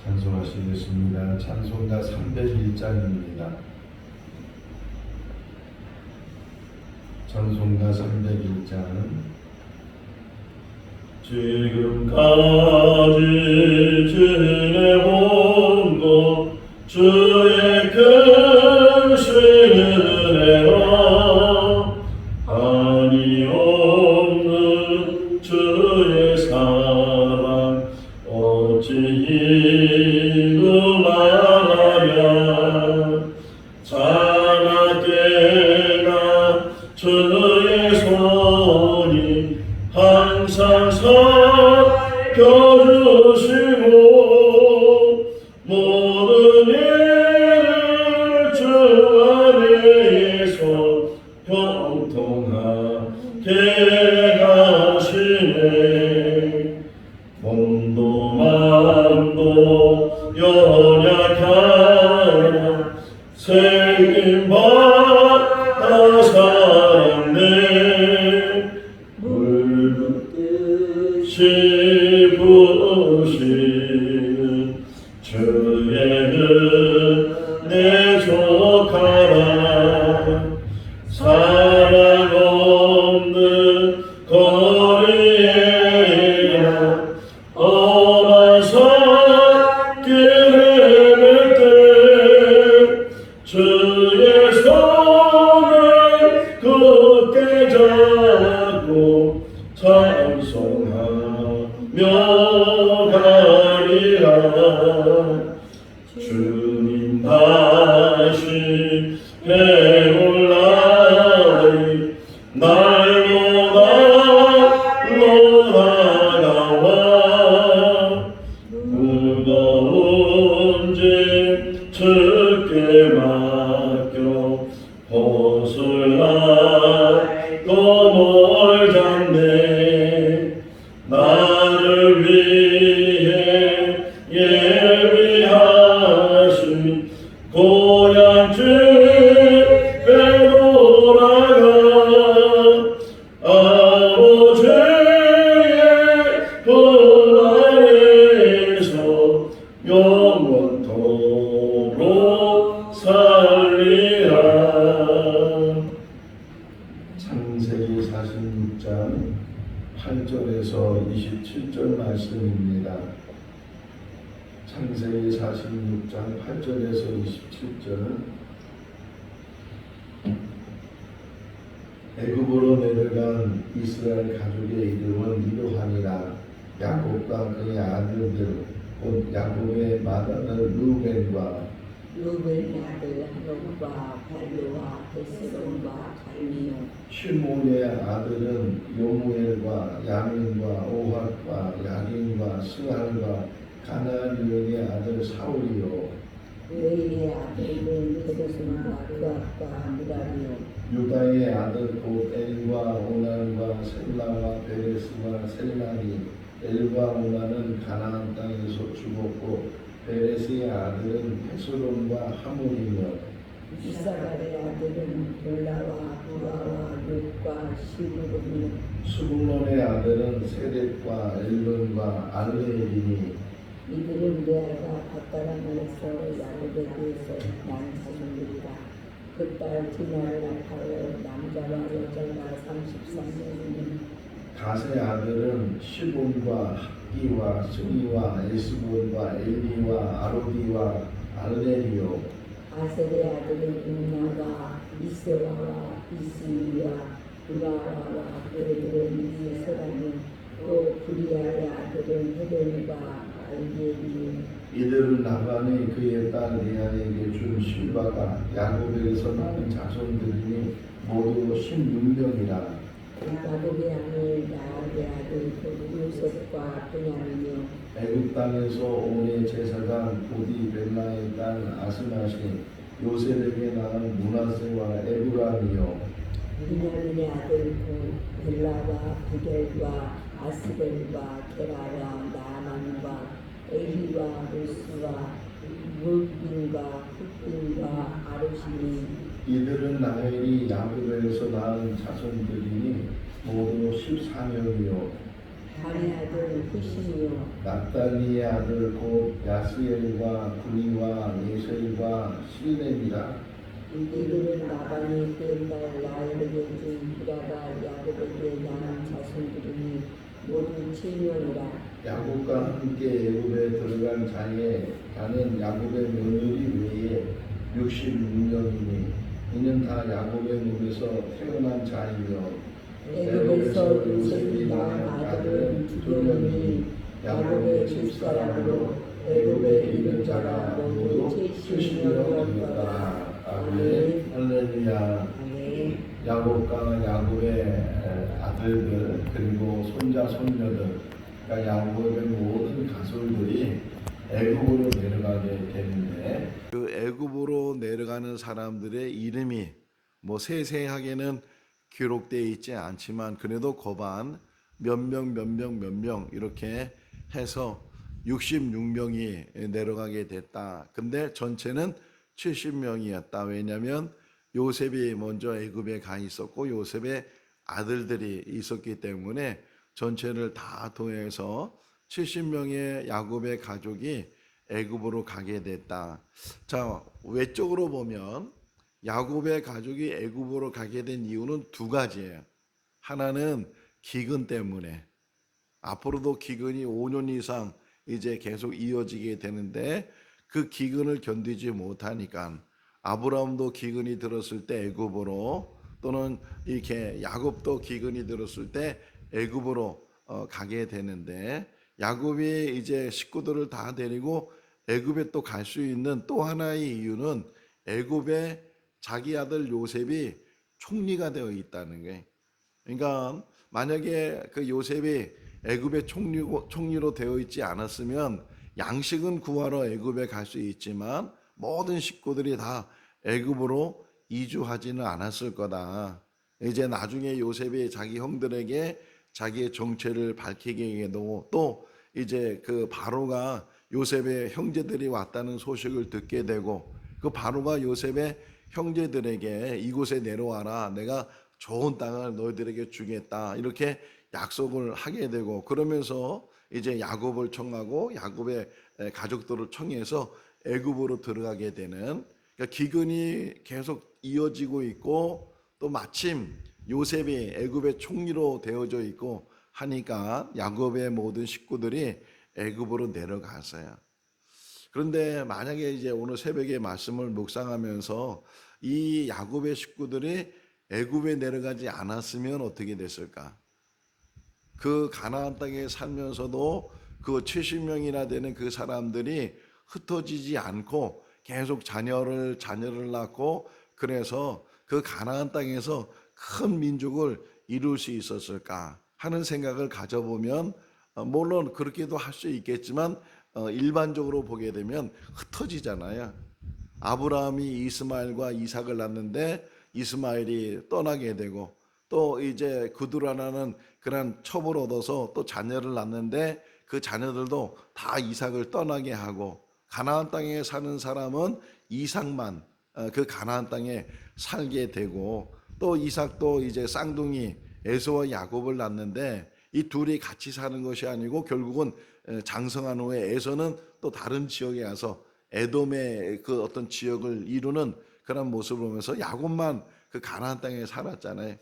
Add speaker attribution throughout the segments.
Speaker 1: 찬송하시겠습니다. 찬송가 301장입니다. 찬송가 301장.
Speaker 2: 지금까지 지내온 것 주의 크신 은혜와 한이 없는 주의 사랑 어찌 이루 말하랴. 자나깨나 주의 손이 항상 살펴주시고 모든 일을 주 안에서 형통하게 하시네. 몸도 마음도 연약하나 생김받아 살았네. 물붓듯이 부으시는 주의 은혜 족하라. 사랑 없는 거리에나 험한 산길을 헤맬 때 주의 손을 굳게 잡고 찬송하며 가리라. 주님 다시 배울나니 날로 다가와. 무거운 짐 주께 맡겨 벗을 날도 뭘 잡네. 나를 위해 예비하신 고향 집에 돌아가. 아버지의 품 안에서 영원토록 살리라.
Speaker 1: 창세기 46장 8절에서 27절 말씀입니다. 창세기 46장 8절에서 27절. 애굽으로 내려간 이스라엘 가족의 이름은 이러하니라. 야곱과 그의 아들들 곧 야곱의 맏아들 루벤과
Speaker 3: 루벤의 아들 한옥과 발루와 헤스론과 갈미요.
Speaker 1: 시몬의 아들은 요무엘과 야민과 오핫과 야긴과 스알과 가나안의 아들 사울이요.
Speaker 3: 레이의 아들은 헤르손과 그압과 무라리요.
Speaker 1: 유다의 아들 곧 엘과 오난과 셀라와 베레스와 셀라니. 엘과 오난은 가나안 땅에서 죽었고 베레스의 아들은 헤스론과 하몬이며.
Speaker 3: 이사갈의 아들은 볼라와 부아와 룻과 시브론이요.
Speaker 1: 수블론의 아들은 세뎁과 엘론과 알레엘이니.
Speaker 3: 이들은 레아가 밧다람에서 야곱에게서 난 자손들이라. 그 딸 디나를 낳아요. 남자와 여자가 33명이니.
Speaker 1: 갓의 아들은 시본과 학기와 스리와 에스본과 엘리와 아로디와 알레리요.
Speaker 3: 아셀의 아들은 임나가 이세와와 이스이와 우라와와 그들은 이세라니. 또 부리아의 아들은 헤벤과 알리엘이니.
Speaker 1: 이들은 라반이 그의 딸 레아에게 준 실바가 야곱에게서 낳은 자손들이니 모두 16명이라.
Speaker 3: 야곱의 아들 나아의 아들 요셉과 베냐민이요.
Speaker 1: 애굽 땅에서 온의 제사장 보디 벨라의 딸 아스마시 요셉에게 낳은 문하세와 에브람이요.
Speaker 3: 베냐민의 아들 벨라와 부겔과 아스벨과 게라와 나만과 에리와 루스와 물빈과 흑빈과 아르시니.
Speaker 1: 이들은 라헬이 야곱에서 낳은 자손들이니 모두 14명이요.
Speaker 3: 단의 아들 후심이요
Speaker 1: 납달리의 아들 곧 야스엘과 구리와 예셀과 시렘이라.
Speaker 3: 이들은 라반이 뗀달 라헬에게 준 비라가 야곱에게 낳은 자손들이니 모두 7명이라.
Speaker 1: 야곱과 함께 애굽에 들어간 자의 자는 야곱의 며느리 외에 66명이니 이는 다 야곱의 몸에서 태어난 자이며
Speaker 3: 애굽에서 요셉이 낳은 아들은 2명이니 야곱의 집사람으로 애굽에 이른 자가 모두 70명이었더라.
Speaker 1: 아멘. 할렐루야.
Speaker 3: 아멘.
Speaker 1: 야곱과 야곱의 아들들 그리고 손자 손녀들, 그러니까 야곱의 모든 가솔들이 애굽으로 내려가게 되는데, 그 애굽으로 내려가는 사람들의 이름이 뭐 세세하게는 기록되어 있지 않지만 그래도 거반 몇 명 이렇게 해서 66명이 내려가게 됐다. 근데 전체는 70명이었다. 왜냐하면 요셉이 먼저 애굽에 가 있었고 요셉의 아들들이 있었기 때문에 전체를 다 더해서 70명의 야곱의 가족이 애굽으로 가게 됐다. 자, 외적으로 보면 야곱의 가족이 애굽으로 가게 된 이유는 두 가지예요. 하나는 기근 때문에, 앞으로도 기근이 5년 이상 이제 계속 이어지게 되는데 그 기근을 견디지 못하니까, 아브라함도 기근이 들었을 때 애굽으로, 또는 이렇게 야곱도 기근이 들었을 때 애굽으로 가게 되는데, 야곱이 이제 식구들을 다 데리고 애굽에 또 갈 수 있는 또 하나의 이유는 애굽에 자기 아들 요셉이 총리가 되어 있다는 거예요. 그러니까 만약에 그 요셉이 애굽의 총리로 되어 있지 않았으면 양식은 구하러 애굽에 갈 수 있지만 모든 식구들이 다 애굽으로 이주하지는 않았을 거다. 이제 나중에 요셉이 자기 형들에게 자기의 정체를 밝히게 되고, 또 이제 그 바로가 요셉의 형제들이 왔다는 소식을 듣게 되고, 그 바로가 요셉의 형제들에게 이곳에 내려와라, 내가 좋은 땅을 너희들에게 주겠다, 이렇게 약속을 하게 되고, 그러면서 이제 야곱을 청하고 야곱의 가족들을 청해서 애굽으로 들어가게 되는, 그러니까 기근이 계속 이어지고 있고 또 마침 요셉이 애굽의 총리로 되어져 있고 하니까 야곱의 모든 식구들이 애굽으로 내려갔어요. 그런데 만약에 이제 오늘 새벽에 말씀을 묵상하면서 이 야곱의 식구들이 애굽에 내려가지 않았으면 어떻게 됐을까? 그 가나안 땅에 살면서도 그 70명이나 되는 그 사람들이 흩어지지 않고 계속 자녀를 낳고, 그래서 그 가나안 땅에서 큰 민족을 이룰 수 있었을까 하는 생각을 가져보면, 물론 그렇게도 할 수 있겠지만 일반적으로 보게 되면 흩어지잖아요. 아브라함이 이스마엘과 이삭을 낳는데 이스마엘이 떠나게 되고, 또 이제 그두라라는 그런 첩을 얻어서 또 자녀를 낳는데 그 자녀들도 다 이삭을 떠나게 하고, 가나안 땅에 사는 사람은 이삭만 그 가나안 땅에 살게 되고, 또 이삭도 이제 쌍둥이 에서와 야곱을 낳는데 이 둘이 같이 사는 것이 아니고 결국은 장성한 후에 에서는 또 다른 지역에 가서 에돔의 그 어떤 지역을 이루는 그런 모습을 보면서 야곱만 그 가나안 땅에 살았잖아요.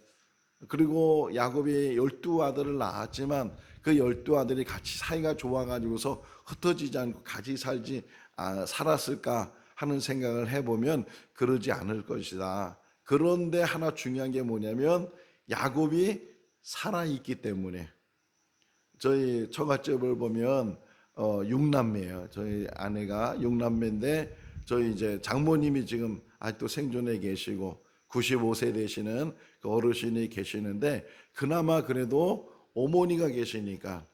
Speaker 1: 그리고 야곱이 12아들을 낳았지만 그 12아들이 같이 사이가 좋아가지고서 흩어지지 않고 같이 살았을까 하는 생각을 해보면 그러지 않을 것이다. 그런데 하나 중요한 게 뭐냐면 야곱이 살아있기 때문에, 저희 처갓집을 보면 6남매예요. 저희 아내가 6남매인데 저희 이제 장모님이 지금 아직도 생존해 계시고 95세 되시는 그 어르신이 계시는데, 그나마 그래도 어머니가 계시니까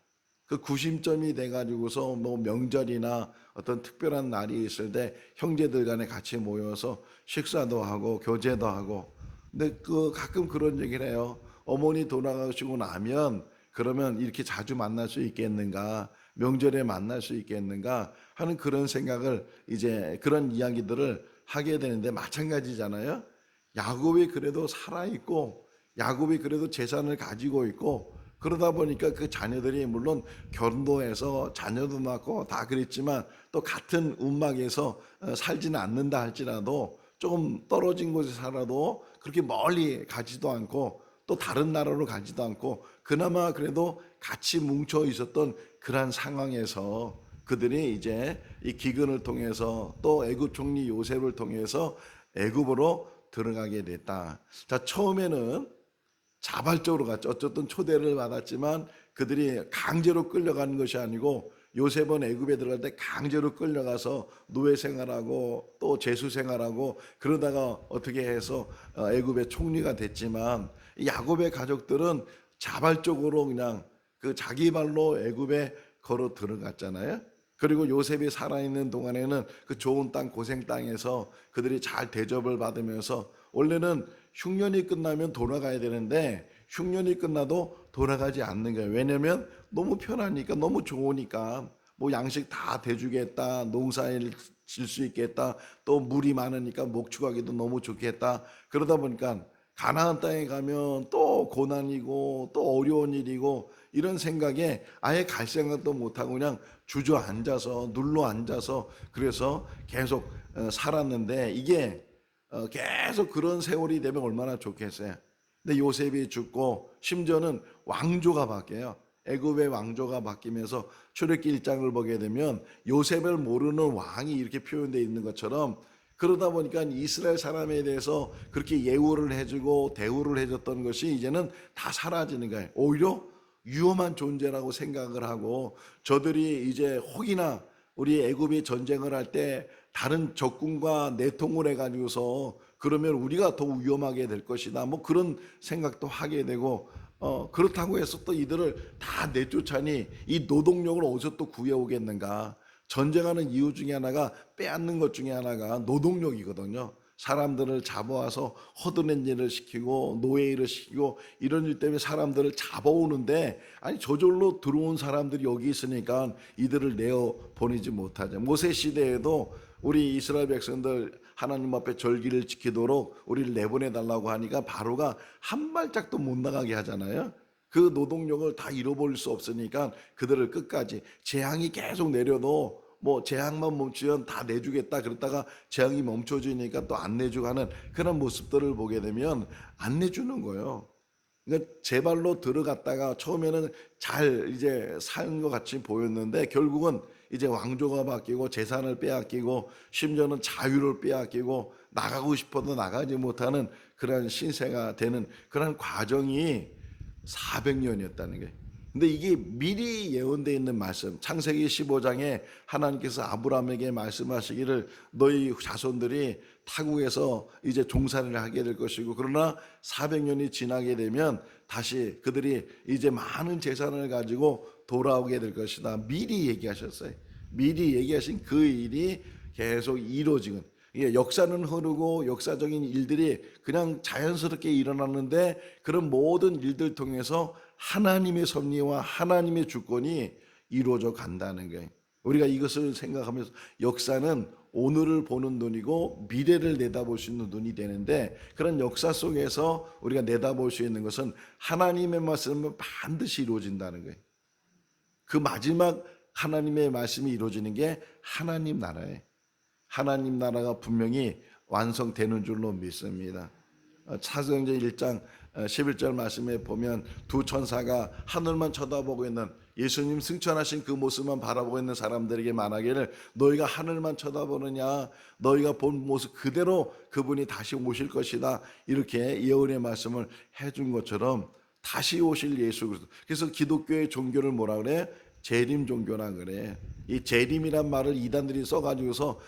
Speaker 1: 그 구심점이 돼가지고서 뭐 명절이나 어떤 특별한 날이 있을 때 형제들 간에 같이 모여서 식사도 하고 교제도 하고. 근데 그 가끔 그런 얘기를 해요. 어머니 돌아가시고 나면 그러면 이렇게 자주 만날 수 있겠는가, 명절에 만날 수 있겠는가 하는 그런 생각을, 이제 그런 이야기들을 하게 되는데, 마찬가지잖아요. 야곱이 그래도 살아있고 야곱이 그래도 재산을 가지고 있고 그러다 보니까 그 자녀들이 물론 결혼도 해서 자녀도 낳고 다 그랬지만 또 같은 움막에서 살지는 않는다 할지라도 조금 떨어진 곳에 살아도 그렇게 멀리 가지도 않고 또 다른 나라로 가지도 않고 그나마 그래도 같이 뭉쳐 있었던 그러한 상황에서 그들이 이제 이 기근을 통해서 또 애굽 총리 요셉을 통해서 애굽으로 들어가게 됐다. 자, 처음에는 자발적으로 갔죠. 어쨌든 초대를 받았지만 그들이 강제로 끌려가는 것이 아니고 요셉은 애굽에 들어갈 때 강제로 끌려가서 노예 생활하고 또 제수 생활하고 그러다가 어떻게 해서 애굽의 총리가 됐지만 야곱의 가족들은 자발적으로 그냥 그 자기 발로 애굽에 걸어 들어갔잖아요. 그리고 요셉이 살아있는 동안에는 그 좋은 땅 고생 땅에서 그들이 잘 대접을 받으면서 원래는 흉년이 끝나면 돌아가야 되는데 흉년이 끝나도 돌아가지 않는 거예요. 왜냐면 너무 편하니까 너무 좋으니까 뭐 양식 다 대주겠다, 농사일 질 수 있겠다, 또 물이 많으니까 목축하기도 너무 좋겠다. 그러다 보니까 가나안 땅에 가면 또 고난이고 또 어려운 일이고 이런 생각에 아예 갈 생각도 못하고 그냥 주저앉아서 눌러앉아서 그래서 계속 살았는데 이게 계속 그런 세월이 되면 얼마나 좋겠어요. 근데 요셉이 죽고 심지어는 왕조가 바뀌어요. 애굽의 왕조가 바뀌면서 출애굽기 1장을 보게 되면 요셉을 모르는 왕이 이렇게 표현되어 있는 것처럼 그러다 보니까 이스라엘 사람에 대해서 그렇게 예우를 해주고 대우를 해줬던 것이 이제는 다 사라지는 거예요. 오히려 위험한 존재라고 생각을 하고 저들이 이제 혹이나 우리 애굽이 전쟁을 할 때 다른 적군과 내통을 해가지고서 그러면 우리가 더 위험하게 될 것이다. 뭐 그런 생각도 하게 되고 그렇다고 해서 또 이들을 다 내쫓아니 이 노동력을 어디서 또 구해오겠는가. 전쟁하는 이유 중에 하나가 빼앗는 것 중에 하나가 노동력이거든요. 사람들을 잡아와서 허드렛 일을 시키고 노예 일을 시키고 이런 일 때문에 사람들을 잡아오는데 아니 저절로 들어온 사람들이 여기 있으니까 이들을 내어 보내지 못하죠. 모세 시대에도 우리 이스라엘 백성들 하나님 앞에 절기를 지키도록 우리를 내보내달라고 하니까 바로가 한 발짝도 못 나가게 하잖아요. 그 노동력을 다 잃어버릴 수 없으니까 그들을 끝까지 재앙이 계속 내려도 뭐 재앙만 멈추면 다 내주겠다 그랬다가 재앙이 멈춰지니까 또 안 내주고 하는 그런 모습들을 보게 되면 안 내주는 거예요. 그러니까 제 발로 들어갔다가 처음에는 잘 이제 사는 것 같이 보였는데 결국은 이제 왕조가 바뀌고 재산을 빼앗기고 심지어는 자유를 빼앗기고 나가고 싶어도 나가지 못하는 그런 신세가 되는 그런 과정이 400년이었다는 거예요. 근데 이게 미리 예언되어 있는 말씀, 창세기 15장에 하나님께서 아브라함에게 말씀하시기를 너희 자손들이 타국에서 이제 종살이를 하게 될 것이고 그러나 400년이 지나게 되면 다시 그들이 이제 많은 재산을 가지고 돌아오게 될 것이다. 미리 얘기하셨어요. 미리 얘기하신 그 일이 계속 이루어지는 이게 역사는 흐르고 역사적인 일들이 그냥 자연스럽게 일어났는데 그런 모든 일들 통해서 하나님의 섭리와 하나님의 주권이 이루어져 간다는 거예요. 우리가 이것을 생각하면서 역사는 오늘을 보는 눈이고 미래를 내다볼 수 있는 눈이 되는데 그런 역사 속에서 우리가 내다볼 수 있는 것은 하나님의 말씀은 반드시 이루어진다는 거예요. 그 마지막 하나님의 말씀이 이루어지는 게 하나님 나라예요. 하나님 나라가 분명히 완성되는 줄로 믿습니다. 사도행전 1장 11절 말씀에 보면 두 천사가 하늘만 쳐다보고 있는 예수님 승천하신 그 모습만 바라보고 있는 사람들에게 말하기를 너희가 하늘만 쳐다보느냐 너희가 본 모습 그대로 그분이 다시 오실 것이다 이렇게 예언의 말씀을 해준 것처럼 다시 오실 예수 그리스도. 그래서 기독교의 종교를 뭐라 그래? 재림 종교라 그래. 이 재림이란 말을 이단들이 써가지고서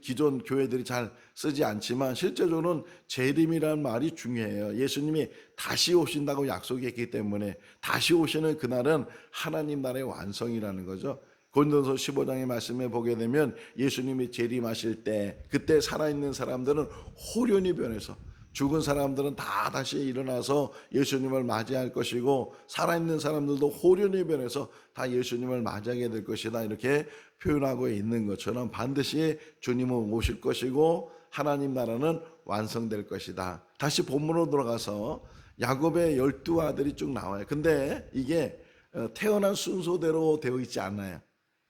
Speaker 1: 기존 교회들이 잘 쓰지 않지만 실제로는 재림이란 말이 중요해요. 예수님이 다시 오신다고 약속했기 때문에 다시 오시는 그날은 하나님 나라의 완성이라는 거죠. 고린도서 15장의 말씀에 보게 되면 예수님이 재림하실 때 그때 살아있는 사람들은 호련히 변해서 죽은 사람들은 다 다시 일어나서 예수님을 맞이할 것이고 살아있는 사람들도 호련히 변해서 다 예수님을 맞이하게 될 것이다 이렇게 표현하고 있는 것처럼 반드시 주님은 오실 것이고 하나님 나라는 완성될 것이다. 다시 본문으로 돌아가서 야곱의 12아들이 쭉 나와요. 근데 이게 태어난 순서대로 되어 있지 않아요.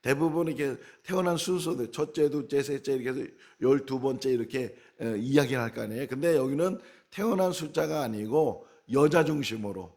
Speaker 1: 대부분 이렇게 태어난 순서대로 첫째, 둘째, 셋째 이렇게 해서 12번째 이렇게 이야기를 할 거 아니에요. 근데 여기는 태어난 숫자가 아니고 여자 중심으로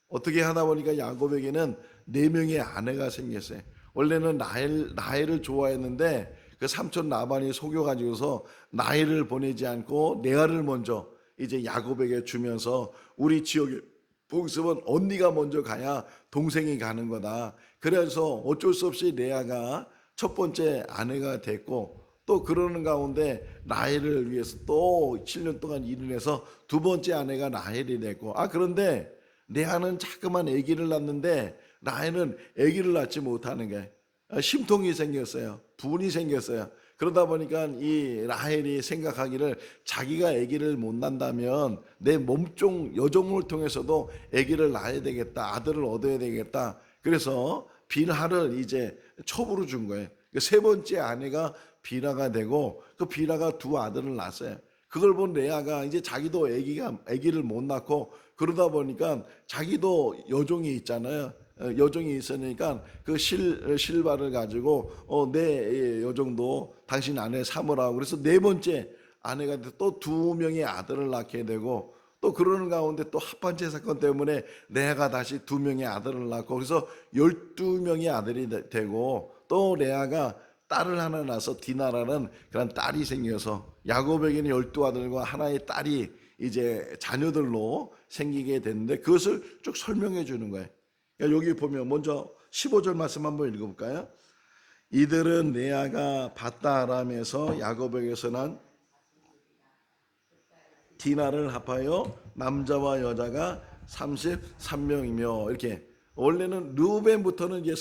Speaker 1: 어떻게 하다 보니까 야곱에게는 4명의 아내가 생겼어요. 원래는 라헬을 좋아했는데 그 삼촌 라반이 속여가지고서 라헬을 보내지 않고 레아를 먼저 이제 야곱에게 주면서 우리 지역의 복습은 언니가 먼저 가야 동생이 가는 거다. 그래서 어쩔 수 없이 레아가 첫 번째 아내가 됐고 또 그러는 가운데 라헬을 위해서 또 7년 동안 일을 해서 두 번째 아내가 라헬이 됐고 그런데 레아는 자꾸만 아기를 낳는데 라헬은 아기를 낳지 못하는 게 심통이 생겼어요. 분이 생겼어요. 그러다 보니까 이 라헬이 생각하기를 자기가 아기를 못 낳는다면 내 몸종 여종을 통해서도 아기를 낳아야 되겠다. 아들을 얻어야 되겠다. 그래서 빌하를 이제 첩으로 준 거예요. 세 번째 아내가 빌하가 되고 그 빌하가 두 아들을 낳았어요. 그걸 본 레아가 이제 자기도 아기를 못 낳고 그러다 보니까 자기도 여종이 있잖아요. 여종이 있으니까 그 실바를 가지고 내 여종도 당신 아내 삼으라고 그래서 네 번째 아내가 또 2명의 아들을 낳게 되고 또 그러는 가운데 또 합판체 사건 때문에 레아가 다시 2명의 아들을 낳고 그래서 12명의 아들이 되고 또 레아가 딸을 하나 낳아서 디나라는 그런 딸이 생겨서 야곱에게는 12아들과 하나의 딸이 이제 자녀들로 생기게 됐는데 그것을 쭉 설명해 주는 거예요. 여기 보면 먼저 15절 말씀 한번 읽어볼까요? 이들은 레아가 밧다아람에서 야곱에게서 난 디나를 합하여 남자와 여자가 33명이며 이렇게 원래는 르우벤부터는 이제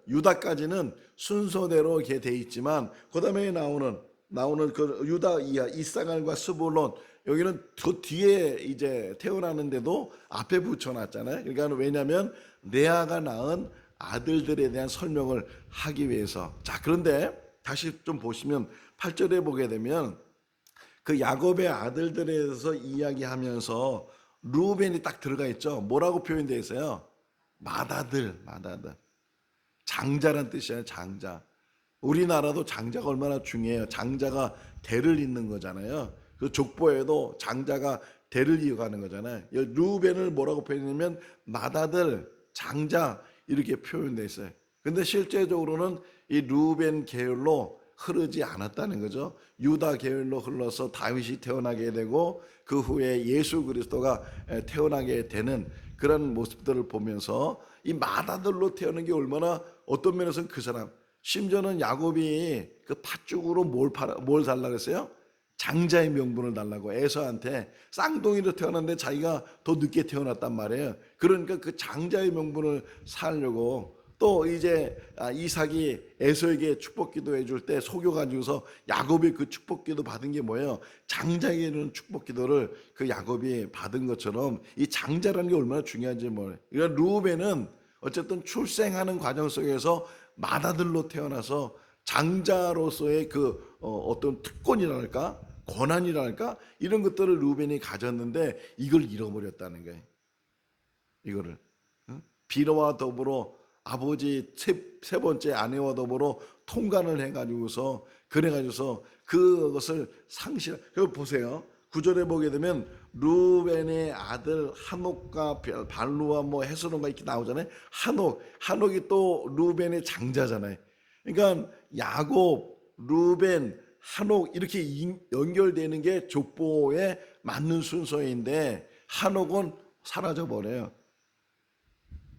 Speaker 1: 유다까지는 순서대로 이렇게 돼 있지만 그다음에 나오는 그 유다 이사갈과 스불론 여기는 더 뒤에 이제 태어나는데도 앞에 붙여놨잖아요. 그러니까 왜냐하면 레아가 낳은 아들들에 대한 설명을 하기 위해서. 자, 그런데 다시 좀 보시면 8절에 보게 되면 그 야곱의 아들들에 대해서 이야기하면서 루벤이 딱 들어가 있죠. 뭐라고 표현되어 있어요? 맏아들. 장자란 뜻이에요. 장자. 우리나라도 장자가 얼마나 중요해요. 장자가 대를 잇는 거잖아요. 그 족보에도 장자가 대를 이어가는 거잖아요. 루벤을 뭐라고 표현하냐면 맏아들, 장자 이렇게 표현되어 있어요. 근데 실제적으로는 이 루벤 계열로 흐르지 않았다는 거죠. 유다 계열로 흘러서 다윗이 태어나게 되고 그 후에 예수 그리스도가 태어나게 되는 그런 모습들을 보면서 이 맏아들로 태어난 게 얼마나 어떤 면에서는 그 사람 심지어는 야곱이 그 팥죽으로 뭘 달라고 했어요? 장자의 명분을 달라고 에서한테 쌍둥이로 태어났는데 자기가 더 늦게 태어났단 말이에요. 그러니까 그 장자의 명분을 살려고 또 이제 이삭이 에서에게 축복기도 해줄 때 속여가지고서 야곱이 그 축복기도 받은 게 뭐예요? 장자에게 이르는 축복기도를 그 야곱이 받은 것처럼 이 장자라는 게 얼마나 중요한지 뭐예요. 그러니까 루벤은 어쨌든 출생하는 과정 속에서 맏아들로 태어나서 장자로서의 그 어떤 특권이랄까 권한이랄까 이런 것들을 루벤이 가졌는데 이걸 잃어버렸다는 거예요. 이거를 비라와 더불어 아버지 세 번째 아내와 더불어 통관을 해가지고서 그래가지고서 그것을 그걸 보세요. 9절에 보게 되면 루벤의 아들 한옥과 발루와 뭐 헤스론과 이렇게 나오잖아요. 한옥이 또 루벤의 장자잖아요. 그러니까 야곱, 루벤, 한옥 이렇게 연결되는 게 족보에 맞는 순서인데 한옥은 사라져 버려요.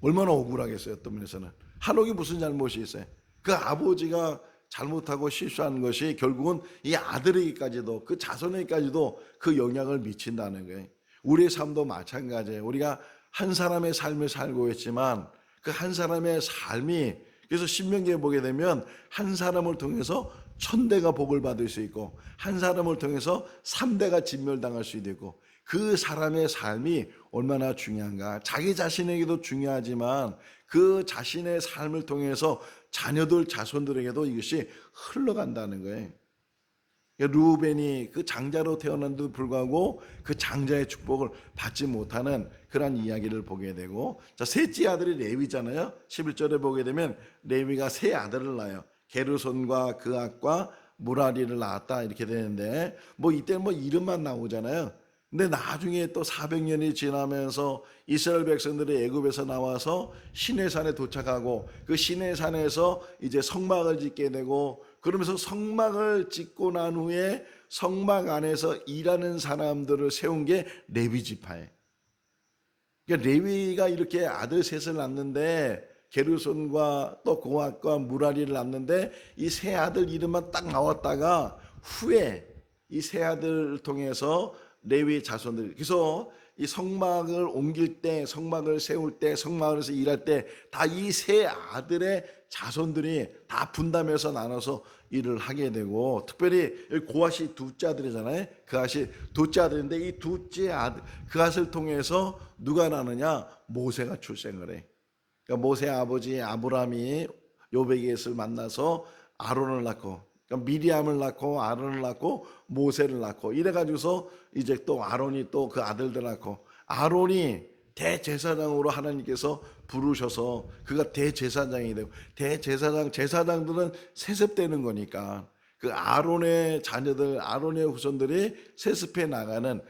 Speaker 1: 얼마나 억울하겠어요. 어떤 면에서는 한옥이 무슨 잘못이 있어요? 그 아버지가 잘못하고 실수하는 것이 결국은 이 아들에게까지도 그 자손에게까지도 그 영향을 미친다는 거예요. 우리의 삶도 마찬가지예요. 우리가 한 사람의 삶을 살고 있지만 그 한 사람의 삶이 그래서 신명기에 보게 되면 한 사람을 통해서 1000대가 복을 받을 수 있고 한 사람을 통해서 3대가 진멸당할 수도 있고 그 사람의 삶이 얼마나 중요한가. 자기 자신에게도 중요하지만 그 자신의 삶을 통해서 자녀들 자손들에게도 이것이 흘러간다는 거예요. 루벤이 그 장자로 태어난데도 불구하고 그 장자의 축복을 받지 못하는 그런 이야기를 보게 되고, 자, 셋째 아들이 레위잖아요. 11절에 보게 되면 레위가 세 아들을 낳아요. 게르손과 그앗과 무라리를 낳았다 이렇게 되는데, 뭐 이때 뭐 이름만 나오잖아요. 근데 나중에 또 400년이 지나면서 이스라엘 백성들이 애굽에서 나와서 시내산에 도착하고, 그 시내산에서 이제 성막을 짓게 되고, 그러면서 성막을 짓고 난 후에 성막 안에서 일하는 사람들을 세운 게 레위 지파예요. 그러니까 레위가 이렇게 아들 셋을 낳는데, 게르손과 또 고앗과 무라리를 낳는데, 이 세 아들 이름만 딱 나왔다가 후에 이 세 아들을 통해서 레위 자손들, 그래서 이 성막을 옮길 때, 성막을 세울 때, 성막에서 일할 때 다 이 세 아들의 자손들이 다 분담해서 나눠서 일을 하게 되고, 특별히 여기 고앗이 둘째 아들이잖아요. 그앗이 둘째 아들인데, 이 둘째 아들 그앗을 통해서 누가 나느냐? 모세가 출생을 해. 그러니까 모세 아버지 아브라함이 요베겟을 만나서 아론을 낳고, 그러니까 미리암을 낳고 아론을 낳고 모세를 낳고, 이래가지고서 이제 또 아론이 또 그 아들들 낳고, 아론이 대제사장으로 하나님께서 부르셔서 그가 대제사장이 되고, 제사장들은 세습되는 거니까 그 아론의 자녀들, 아론의 후손들이 세습해 나가는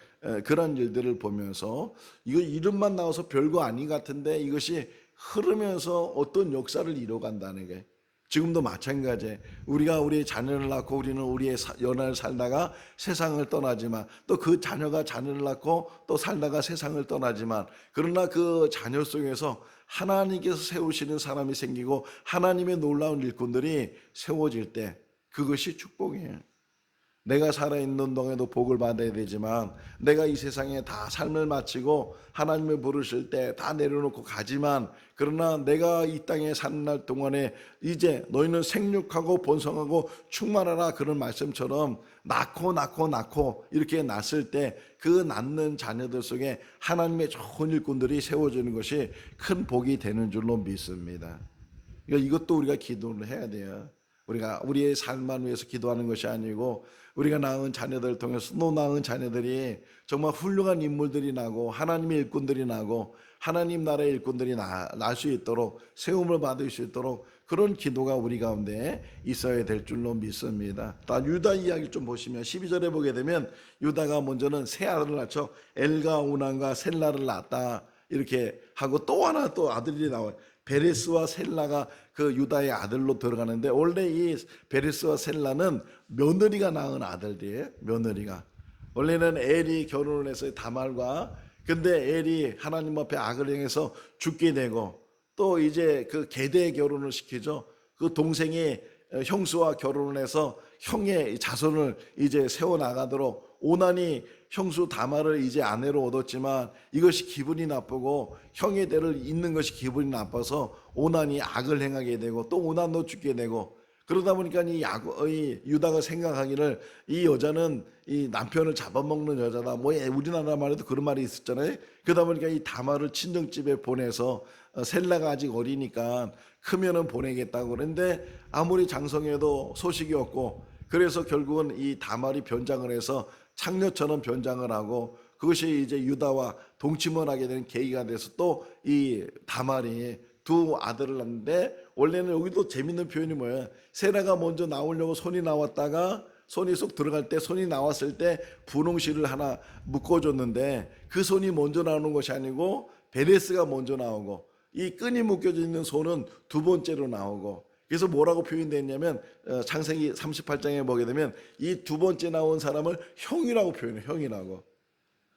Speaker 1: 그런 일들을 보면서, 이거 이름만 나와서 별거 아닌 것 같은데 이것이 흐르면서 어떤 역사를 이뤄간다는 게, 지금도 마찬가지예요. 우리가 우리의 자녀를 낳고 우리는 우리의 연애를 살다가 세상을 떠나지만, 또 그 자녀가 자녀를 낳고 또 살다가 세상을 떠나지만, 그러나 그 자녀 속에서 하나님께서 세우시는 사람이 생기고 하나님의 놀라운 일꾼들이 세워질 때 그것이 축복이에요. 내가 살아있는 동에도 복을 받아야 되지만, 내가 이 세상에 다 삶을 마치고 하나님을 부르실 때 다 내려놓고 가지만, 그러나 내가 이 땅에 사는 날 동안에 이제 너희는 생육하고 번성하고 충만하라, 그런 말씀처럼 낳고 이렇게 낳았을 때 그 낳는 자녀들 속에 하나님의 좋은 일꾼들이 세워지는 것이 큰 복이 되는 줄로 믿습니다. 그러니까 이것도 우리가 기도를 해야 돼요. 우리가 우리의 삶만 위해서 기도하는 것이 아니고, 우리가 낳은 자녀들을 통해서 또 낳은 자녀들이 정말 훌륭한 인물들이 나고 하나님의 일꾼들이 나고 하나님 나라의 일꾼들이 날 수 있도록, 세움을 받을 수 있도록 그런 기도가 우리 가운데 있어야 될 줄로 믿습니다. 유다 이야기 좀 보시면 12절에 보게 되면, 유다가 먼저는 세 아들을 낳죠. 엘과 오난과 셀라를 낳았다 이렇게 하고, 또 하나 또 아들이 나와요. 베레스와 셀라가 그 유다의 아들로 들어가는데, 원래 이 베레스와 셀라는 며느리가 낳은 아들들이에요. 며느리가 원래는 엘이 결혼을 해서 다말과, 근데 엘이 하나님 앞에 악을 행해서 죽게 되고, 또 이제 그 계대 결혼을 시키죠. 그 동생이 형수와 결혼을 해서 형의 자손을 이제 세워나가도록, 오난이 형수 다말을 이제 아내로 얻었지만 이것이 기분이 나쁘고 형의 대를 잇는 것이 기분이 나빠서 오난이 악을 행하게 되고, 또 오난도 죽게 되고, 그러다 보니까 이 유다가 생각하기를 이 여자는 이 남편을 잡아먹는 여자다. 뭐 우리나라 말에도 그런 말이 있었잖아요. 그러다 보니까 이 다말을 친정집에 보내서, 셀라가 아직 어리니까 크면은 보내겠다고 그랬는데 아무리 장성해도 소식이 없고, 그래서 결국은 이 다말이 변장을 해서 창녀처럼 변장을 하고, 그것이 이제 유다와 동침을 하게 되는 계기가 돼서 또 이 다말이 두 아들을 낳는데, 원래는 여기도 재밌는 표현이 뭐예요? 세라가 먼저 나오려고 손이 나왔다가 손이 쏙 들어갈 때, 손이 나왔을 때 분홍실을 하나 묶어줬는데, 그 손이 먼저 나오는 것이 아니고 베레스가 먼저 나오고, 이 끈이 묶여져 있는 손은 두 번째로 나오고, 그래서 뭐라고 표현됐냐면 창세기 38장에 보게 되면 이 두 번째 나온 사람을 형이라고 표현해요. 형이라고.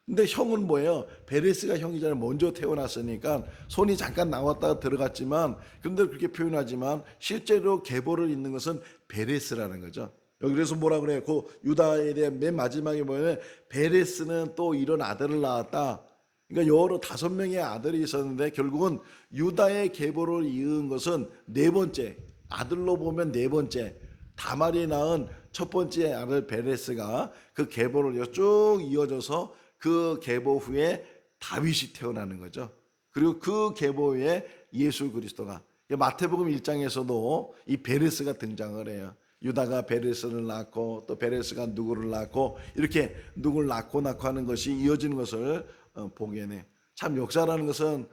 Speaker 1: 근데 형은 뭐예요? 베레스가 형이잖아요. 먼저 태어났으니까 손이 잠깐 나왔다가 들어갔지만, 그런데 그렇게 표현하지만 실제로 계보를 잇는 것은 베레스라는 거죠. 여기 그래서 뭐라 그래요? 그 유다에 대한 맨 마지막에 뭐냐면, 베레스는 또 이런 아들을 낳았다. 그러니까 여러 5명의 아들이 있었는데 결국은 유다의 계보를 이은 것은 네 번째, 아들로 보면 네 번째, 다말이 낳은 첫 번째 아들 베레스가 그 계보를 쭉 이어져서 그 계보 후에 다윗이 태어나는 거죠. 그리고 그 계보 후에 예수 그리스도가, 마태복음 1장에서도 이 베레스가 등장을 해요. 유다가 베레스를 낳고 또 베레스가 누구를 낳고 이렇게 누구를 낳고 하는 것이 이어지는 것을 보게 돼. 참 역사라는 것은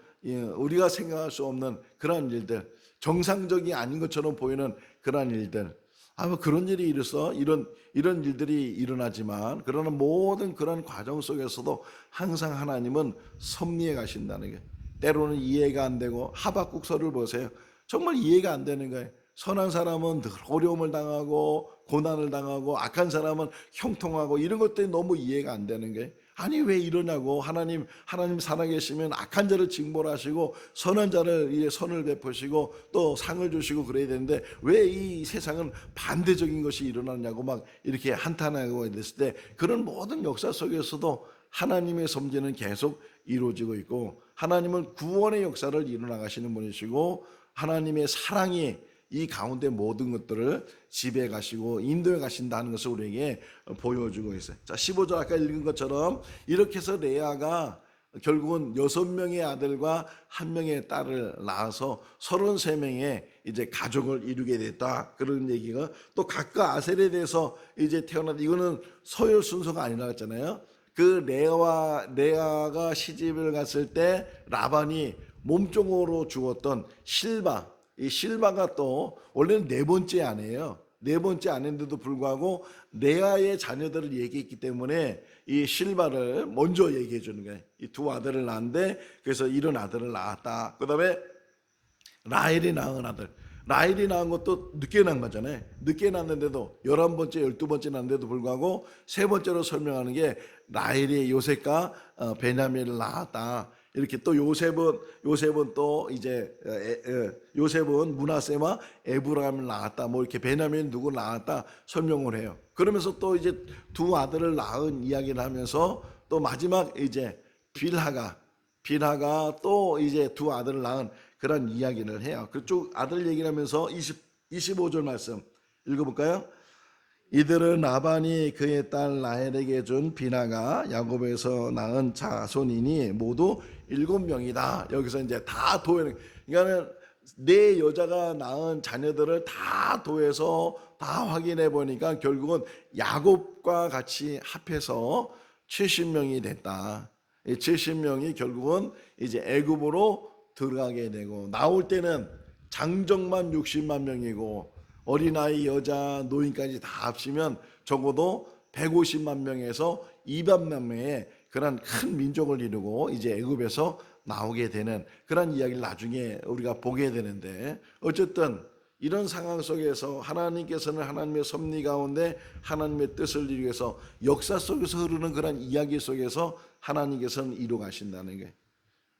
Speaker 1: 우리가 생각할 수 없는 그러한 일들, 정상적이 아닌 것처럼 보이는 그러한 일들, 뭐 그런 일이 있어 이런 일들이 일어나지만 그러나 모든 그런 과정 속에서도 항상 하나님은 섭리해 가신다는 게, 때로는 이해가 안 되고 하박국서를 보세요. 정말 이해가 안 되는 거예요. 선한 사람은 늘 어려움을 당하고 고난을 당하고 악한 사람은 형통하고 이런 것들이 너무 이해가 안 되는 거예요. 아니 왜 이러냐고. 하나님 살아계시면 악한 자를 징벌하시고 선한 자를 이제 선을 베푸시고 또 상을 주시고 그래야 되는데 왜 이 세상은 반대적인 것이 일어나냐고 막 이렇게 한탄하고 있을 때, 그런 모든 역사 속에서도 하나님의 섭리는 계속 이루어지고 있고 하나님은 구원의 역사를 이루어나가시는 분이시고 하나님의 사랑이 이 가운데 모든 것들을 지배해 가시고 인도해 가신다는 것을 우리에게 보여주고 있어요. 자, 15절 아까 읽은 것처럼 이렇게 해서 레아가 결국은 6명의 아들과 1명의 딸을 낳아서 33명의 이제 가족을 이루게 됐다. 그런 얘기가 또 각각 아셀에 대해서 이제 태어났다. 이거는 서열 순서가 아니라 했잖아요. 그 레아가 시집을 갔을 때 라반이 몸종으로 죽었던 실바, 이 실바가 또 원래는 4번째 아내예요. 4번째 아내인데도 불구하고 레아의 자녀들을 얘기했기 때문에 이 실바를 먼저 얘기해 주는 거예요. 이 2 아들을 낳았는데 그래서 이런 아들을 낳았다. 그 다음에 라헬이 낳은 아들, 라헬이 낳은 것도 늦게 낳은 거잖아요. 늦게 낳았는데도 11번째 12번째 낳았는데도 불구하고 3번째로 설명하는 게 라헬이 요셉과 베냐민을 낳았다. 이렇게 또 요셉은 또 이제 요셉은 므낫세와 에브라임을 낳았다. 뭐 이렇게 베냐민 누구를 낳았다 설명을 해요. 그러면서 또 이제 2 아들을 낳은 이야기를 하면서 또 마지막 이제 빌하가 또 이제 2 아들을 낳은 그런 이야기를 해요. 그쪽 아들 얘기를 하면서 25절 말씀 읽어볼까요? 이들은 라반이 그의 딸 라헬에게 준 비나가 야곱에서 낳은 자손이니 모두 7명이다. 여기서 이제 다 도해, 그러니까 4 여자가 낳은 자녀들을 다 도해서 다 확인해 보니까 결국은 야곱과 같이 합해서 70명이 됐다. 이 70명이 결국은 이제 애굽으로 들어가게 되고, 나올 때는 장정만 60만 명이고 어린아이, 여자, 노인까지 다 합치면 적어도 150만 명에서 200만 명의 그런 큰 민족을 이루고 이제 애굽에서 나오게 되는 그런 이야기를 나중에 우리가 보게 되는데, 어쨌든 이런 상황 속에서 하나님께서는 하나님의 섭리 가운데 하나님의 뜻을 이루기 위해서 역사 속에서 흐르는 그런 이야기 속에서 하나님께서는 이루어 가신다는 게,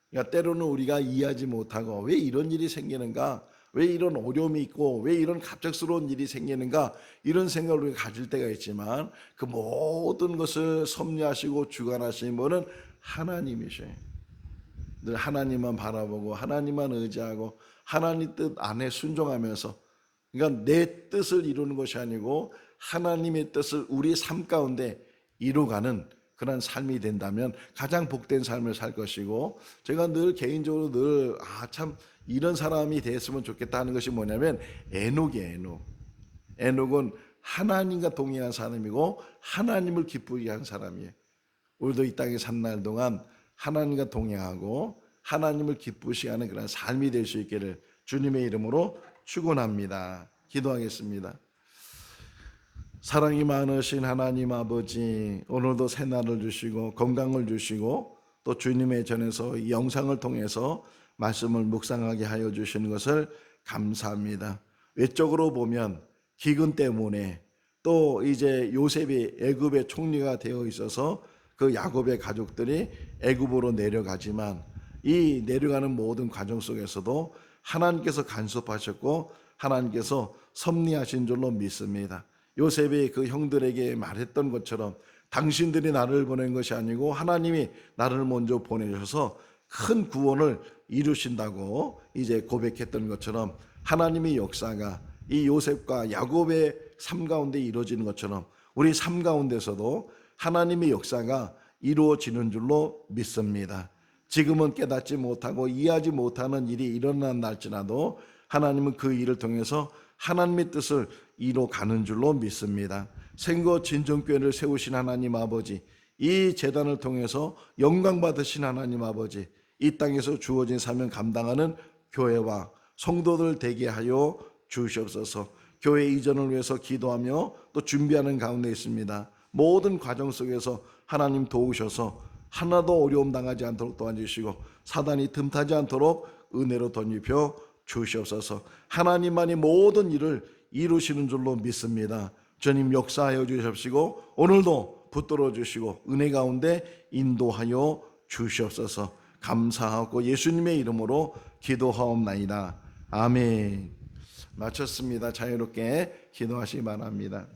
Speaker 1: 그러니까 때로는 우리가 이해하지 못하고 왜 이런 일이 생기는가, 왜 이런 어려움이 있고 왜 이런 갑작스러운 일이 생기는가, 이런 생각을 우리가 가질 때가 있지만 그 모든 것을 섭리하시고 주관하시는 분은 하나님이셔요. 늘 하나님만 바라보고 하나님만 의지하고 하나님 뜻 안에 순종하면서, 그러니까 내 뜻을 이루는 것이 아니고 하나님의 뜻을 우리 삶 가운데 이루어가는 그런 삶이 된다면 가장 복된 삶을 살 것이고, 제가 늘 개인적으로 늘 참 이런 사람이 됐으면 좋겠다 하는 것이 뭐냐면 에녹이에요. 에녹은 하나님과 동행한 사람이고 하나님을 기쁘게 한 사람이에요. 우리도 이 땅에 산 날 동안 하나님과 동행하고 하나님을 기쁘시게 하는 그런 삶이 될 수 있기를 주님의 이름으로 축원합니다. 기도하겠습니다. 사랑이 많으신 하나님 아버지, 오늘도 새날을 주시고 건강을 주시고 또 주님의 전에서 이 영상을 통해서 말씀을 묵상하게 하여 주시는 것을 감사합니다. 외적으로 보면 기근 때문에 또 이제 요셉이 애굽의 총리가 되어 있어서 그 야곱의 가족들이 애굽으로 내려가지만 이 내려가는 모든 과정 속에서도 하나님께서 간섭하셨고 하나님께서 섭리하신 줄로 믿습니다. 요셉이 그 형들에게 말했던 것처럼 당신들이 나를 보낸 것이 아니고 하나님이 나를 먼저 보내셔서 큰 구원을 이루신다고 이제 고백했던 것처럼 하나님의 역사가 이 요셉과 야곱의 삶 가운데 이루어지는 것처럼 우리 삶 가운데서도 하나님의 역사가 이루어지는 줄로 믿습니다. 지금은 깨닫지 못하고 이해하지 못하는 일이 일어난다 할지라도 하나님은 그 일을 통해서 하나님의 뜻을 이뤄가는 줄로 믿습니다. 생거 진정교회를 세우신 하나님 아버지, 이 재단을 통해서 영광 받으신 하나님 아버지, 이 땅에서 주어진 사명 감당하는 교회와 성도들 되게 하여 주시옵소서. 교회 이전을 위해서 기도하며 또 준비하는 가운데 있습니다. 모든 과정 속에서 하나님 도우셔서 하나도 어려움 당하지 않도록 도와주시고 사단이 틈타지 않도록 은혜로 덧입혀 주시옵소서. 하나님만이 모든 일을 이루시는 줄로 믿습니다. 주님 역사하여 주시옵시고 오늘도 붙들어 주시고 은혜 가운데 인도하여 주시옵소서. 감사하고 예수님의 이름으로 기도하옵나이다. 아멘. 마쳤습니다. 자유롭게 기도하시기 바랍니다.